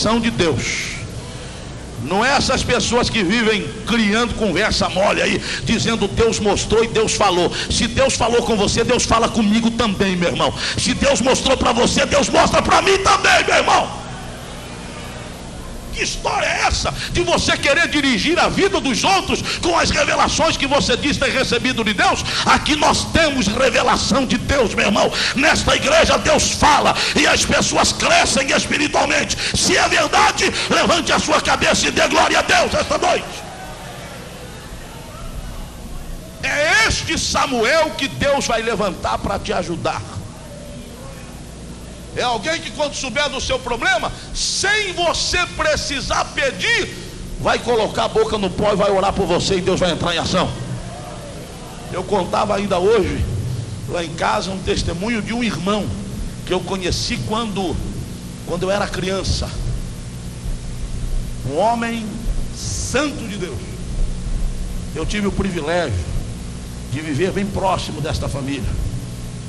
revelação de Deus. Não é essas pessoas que vivem criando conversa mole aí, dizendo Deus mostrou e Deus falou. Se Deus falou com você, Deus fala comigo também, meu irmão. Se Deus mostrou para você, Deus mostra para mim também, meu irmão. Que história é essa de você querer dirigir a vida dos outros com as revelações que você diz ter recebido de Deus? Aqui nós temos revelação de Deus, meu irmão. Nesta igreja Deus fala e as pessoas crescem espiritualmente. Se é verdade, levante a sua cabeça e dê glória a Deus esta noite. É este Samuel que Deus vai levantar para te ajudar. É alguém que, quando souber do seu problema, sem você precisar pedir, vai colocar a boca no pó e vai orar por você, e Deus vai entrar em ação. Eu contava ainda hoje lá em casa um testemunho de um irmão que eu conheci quando eu era criança. Um homem santo de Deus. Eu tive o privilégio de viver bem próximo desta família,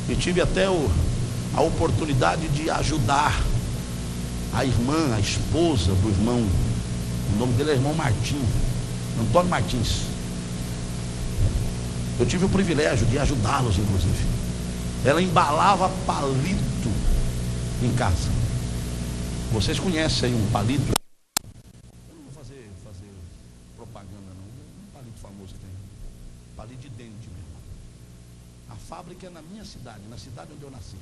e tive até a oportunidade de ajudar a irmã, a esposa do irmão. O nome dele é irmão Martim, Antônio Martins. Eu tive o privilégio de ajudá-los, inclusive. Ela embalava palito em casa. Vocês conhecem um palito? Eu não vou fazer propaganda não. Um palito famoso que tem. Palito de dente, meu irmão. A fábrica é na minha cidade, na cidade onde eu nasci.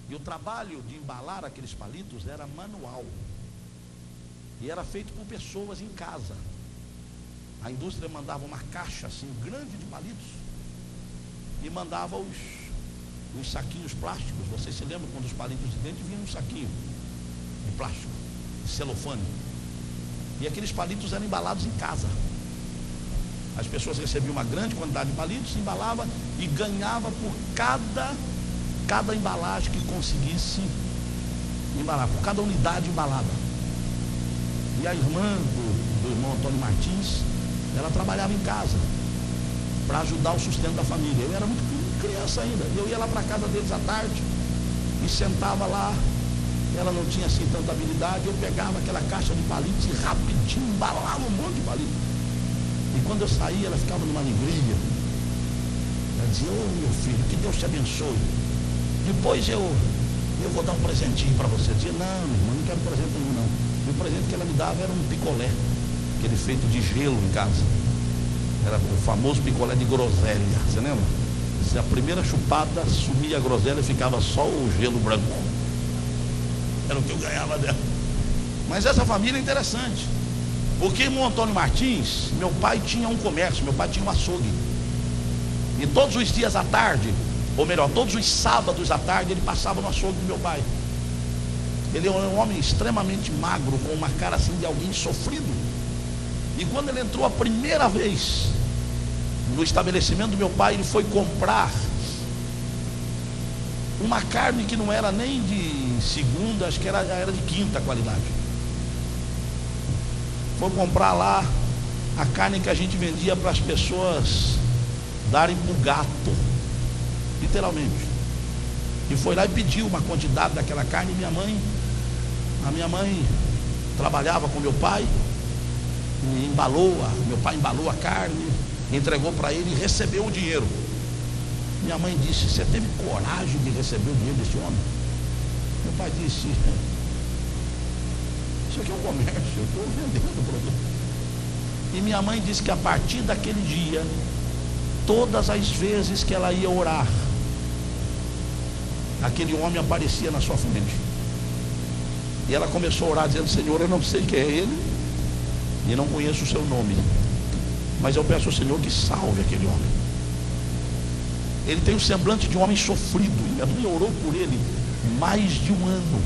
E o trabalho de embalar aqueles palitos era manual. E era feito por pessoas em casa. A indústria mandava uma caixa assim grande de palitos e mandava os saquinhos plásticos. Vocês se lembram quando os palitos de dente vinham num saquinho de plástico, de celofane. E aqueles palitos eram embalados em casa. As pessoas recebiam uma grande quantidade de palitos, embalava e ganhava por cada embalagem que conseguisse embalar, por cada unidade embalada. E a irmã do irmão Antônio Martins, ela trabalhava em casa para ajudar o sustento da família. Eu era muito criança ainda. Eu ia lá para a casa deles à tarde e sentava lá. Ela não tinha assim tanta habilidade. Eu pegava aquela caixa de palitos e rapidinho embalava um monte de palito. E quando eu saía, ela ficava numa alegria. Ela dizia: ô meu filho, que Deus te abençoe. Depois eu vou dar um presentinho para você. Eu dizia: não, irmão, não quero presente nenhum não. E o presente que ela me dava era um picolé, aquele feito de gelo em casa. Era o famoso picolé de groselha. Você lembra? Se a primeira chupada sumia a groselha, ficava só o gelo branco. Era o que eu ganhava dela. Mas essa família é interessante, porque irmão Antônio Martins, meu pai tinha um comércio, meu pai tinha um açougue. E todos os dias à tarde, ou melhor, todos os sábados à tarde, ele passava no açougue do meu pai. Ele é um homem extremamente magro, com uma cara assim de alguém sofrido. E quando ele entrou a primeira vez no estabelecimento do meu pai, ele foi comprar uma carne que não era nem de segunda, acho que era de quinta qualidade. Foi comprar lá a carne que a gente vendia para as pessoas darem para o gato, literalmente. E foi lá e pediu uma quantidade daquela carne. E a minha mãe trabalhava com meu pai e meu pai embalou a carne, entregou para ele e recebeu o dinheiro. Minha mãe disse: você teve coragem de receber o dinheiro desse homem? Meu pai disse: isso aqui é um comércio, eu estou vendendo o produto. E minha mãe disse que a partir daquele dia, todas as vezes que ela ia orar, aquele homem aparecia na sua frente. E ela começou a orar dizendo: Senhor, eu não sei quem é ele e não conheço o seu nome, mas eu peço ao Senhor que salve aquele homem. Ele tem o semblante de um homem sofrido. E minha mãe orou por ele mais de um ano.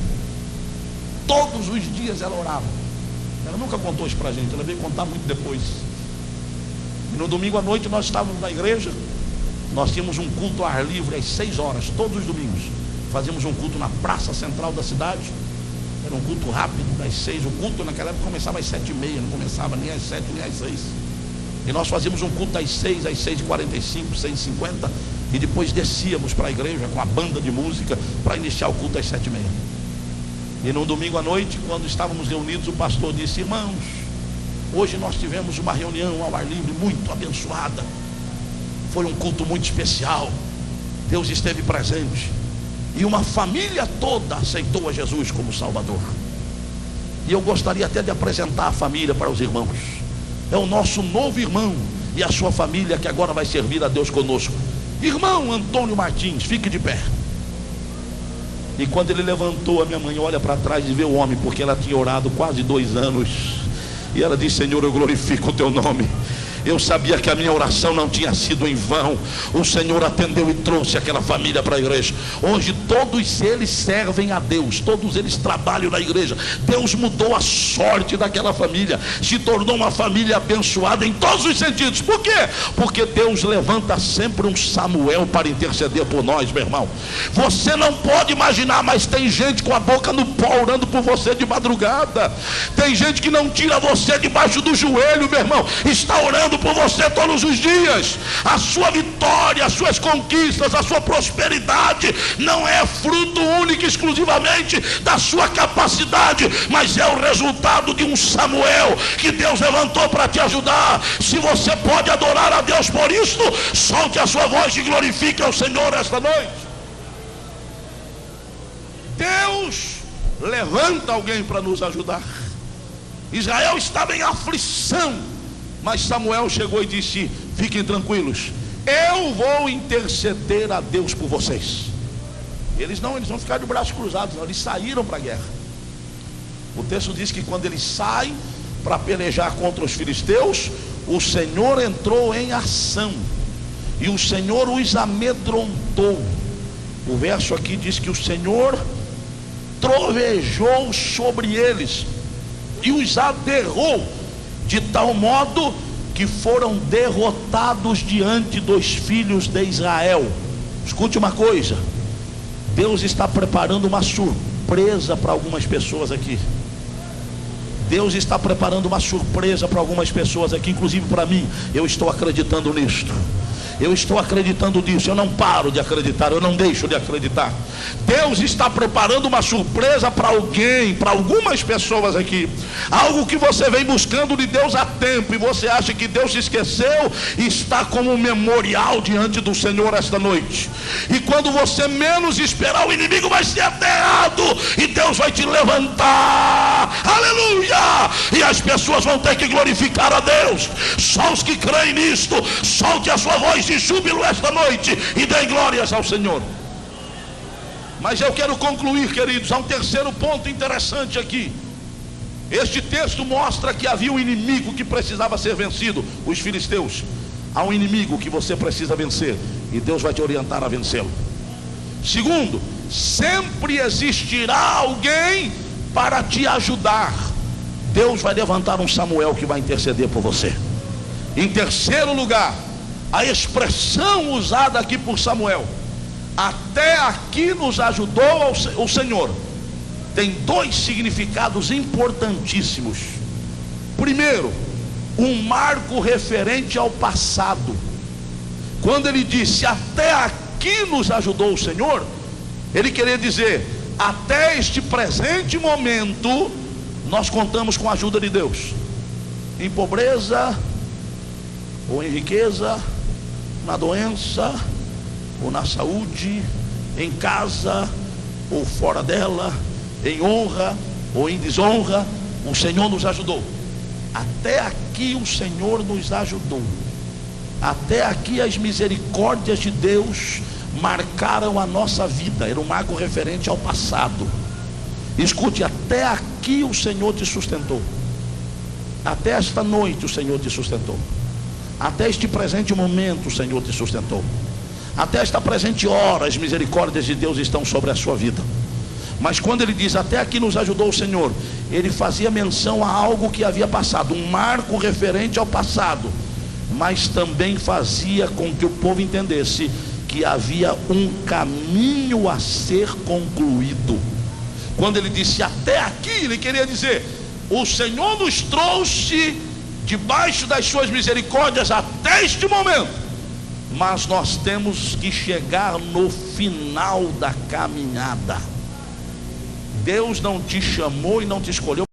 Todos os dias ela orava. Ela nunca contou isso para a gente, ela veio contar muito depois. E no domingo à noite nós estávamos na igreja. Nós tínhamos um culto ao ar livre às 6 horas, todos os domingos. Fazíamos um culto na praça central da cidade. Era um culto rápido, das 6. O culto naquela época começava às 7h30, não começava nem às 7 nem às 6. E nós fazíamos um culto das 6 às 6h45, 6h50. E depois descíamos para a igreja com a banda de música para iniciar o culto às 7h30. E num domingo à noite, quando estávamos reunidos, o pastor disse: irmãos, hoje nós tivemos uma reunião ao ar livre muito abençoada. Foi um culto muito especial. Deus esteve presente. E uma família toda aceitou a Jesus como Salvador. E eu gostaria até de apresentar a família para os irmãos. É o nosso novo irmão e a sua família que agora vai servir a Deus conosco. Irmão Antônio Martins, fique de pé. E quando ele levantou, a minha mãe olha para trás e vê o homem, porque ela tinha orado quase 2 anos. E ela disse: Senhor, eu glorifico o teu nome. Eu sabia que a minha oração não tinha sido em vão. O Senhor atendeu e trouxe aquela família para a igreja. Hoje todos eles servem a Deus, todos eles trabalham na igreja. Deus mudou a sorte daquela família, se tornou uma família abençoada em todos os sentidos. Por quê? Porque Deus levanta sempre um Samuel para interceder por nós, meu irmão. Você não pode imaginar, mas tem gente com a boca no pó orando por você de madrugada. Tem gente que não tira você debaixo do joelho, meu irmão, está orando por você todos os dias. A sua vitória, as suas conquistas, a sua prosperidade não é fruto único e exclusivamente da sua capacidade, mas é o resultado de um Samuel que Deus levantou para te ajudar. Se você pode adorar a Deus por isto, solte a sua voz e glorifique ao Senhor esta noite. Deus levanta alguém para nos ajudar. Israel estava em aflição, mas Samuel chegou e disse: fiquem tranquilos, eu vou interceder a Deus por vocês. Eles vão ficar de braços cruzados, não. Eles saíram para a guerra. O texto diz que quando eles saem para pelejar contra os filisteus, o Senhor entrou em ação e o Senhor os amedrontou. O verso aqui diz que o Senhor trovejou sobre eles e os aterrou, de tal modo que foram derrotados diante dos filhos de Israel. Escute uma coisa: Deus está preparando uma surpresa para algumas pessoas aqui. Deus está preparando uma surpresa para algumas pessoas aqui, inclusive para mim. Eu estou acreditando nisto. Eu estou acreditando nisso. Eu não paro de acreditar, eu não deixo de acreditar. Deus está preparando uma surpresa para alguém, para algumas pessoas aqui. Algo que você vem buscando de Deus há tempo e você acha que Deus se esqueceu, está como um memorial diante do Senhor esta noite. E quando você menos esperar, o inimigo vai ser aterrado e Deus vai te levantar. Aleluia! E as pessoas vão ter que glorificar a Deus. Só os que creem nisto, solte a sua voz de júbilo esta noite e dê glórias ao Senhor. Mas eu quero concluir, queridos. Há um terceiro ponto interessante aqui. Este texto mostra que havia um inimigo que precisava ser vencido, os filisteus. Há um inimigo que você precisa vencer e Deus vai te orientar a vencê-lo. Segundo, sempre existirá alguém para te ajudar. Deus vai levantar um Samuel que vai interceder por você. Em terceiro lugar, a expressão usada aqui por Samuel, até aqui nos ajudou o Senhor, tem 2 significados importantíssimos. Primeiro, um marco referente ao passado. Quando ele disse até aqui nos ajudou o Senhor, ele queria dizer: até este presente momento nós contamos com a ajuda de Deus. Em pobreza ou em riqueza, na doença ou na saúde, em casa ou fora dela, em honra ou em desonra, o Senhor nos ajudou. Até aqui o Senhor nos ajudou. Até aqui as misericórdias de Deus marcaram a nossa vida. Era um marco referente ao passado. Escute, até aqui o Senhor te sustentou. Até esta noite o Senhor te sustentou. Até este presente momento o Senhor te sustentou. Até esta presente hora as misericórdias de Deus estão sobre a sua vida. Mas quando ele diz até aqui nos ajudou o Senhor, ele fazia menção a algo que havia passado, um marco referente ao passado, mas também fazia com que o povo entendesse que havia um caminho a ser concluído. Quando ele disse até aqui, ele queria dizer: o Senhor nos trouxe debaixo das suas misericórdias até este momento, mas nós temos que chegar no final da caminhada. Deus não te chamou e não te escolheu